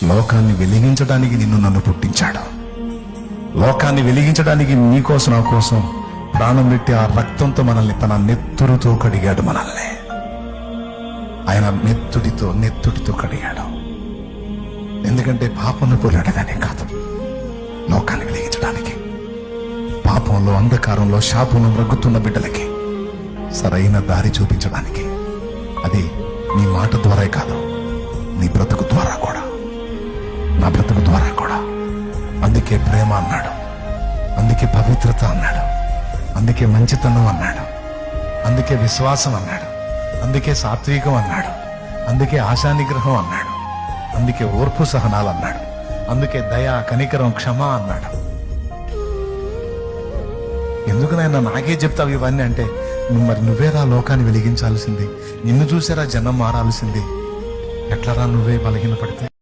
లోకాన్ని వెలిగించడానికి నన్ను పుట్టించాడు. లోకాన్ని వెలిగించడానికి నీకోసం నా కోసం ప్రాణం పెట్టి ఆ రక్తంతో మనల్ని తన నెత్తురుతో కడిగాడు. మనల్ని ఆయన నెత్తుడితో కడిగాడు. ఎందుకంటే పాపంలో పోరాడగానే కాదు, లోకాన్ని వెలిగించడానికి. పాపంలో, అంధకారంలో, శాపంలో రగ్గుతున్న బిడ్డలకి సరైన దారి చూపించడానికి. అది నీ మాట ద్వారా కాదు, నీ బ్రతుకు ద్వారా కూడా, నా బ్రతుకు ద్వారా కూడా. అందుకే ప్రేమ అన్నాడు, అందుకే పవిత్రత అన్నాడు, అందుకే మంచితనం అన్నాడు, అందుకే విశ్వాసం అన్నాడు, అందుకే సాత్వికం అన్నాడు, అందుకే ఆశానిగ్రహం అన్నాడు, అందుకే ఓర్పు సహనాలు అన్నాడు, అందుకే దయ, కనికరం, క్షమ అన్నాడు. ఎందుకునైనా నాకే చెప్తావు ఇవన్నీ అంటే, మరి నువ్వేరా లోకాన్ని వెలిగించాల్సింది, నిన్ను చూసేరా జనం మారాల్సింది. ఎట్లరా నువ్వే బలహీనపడితే?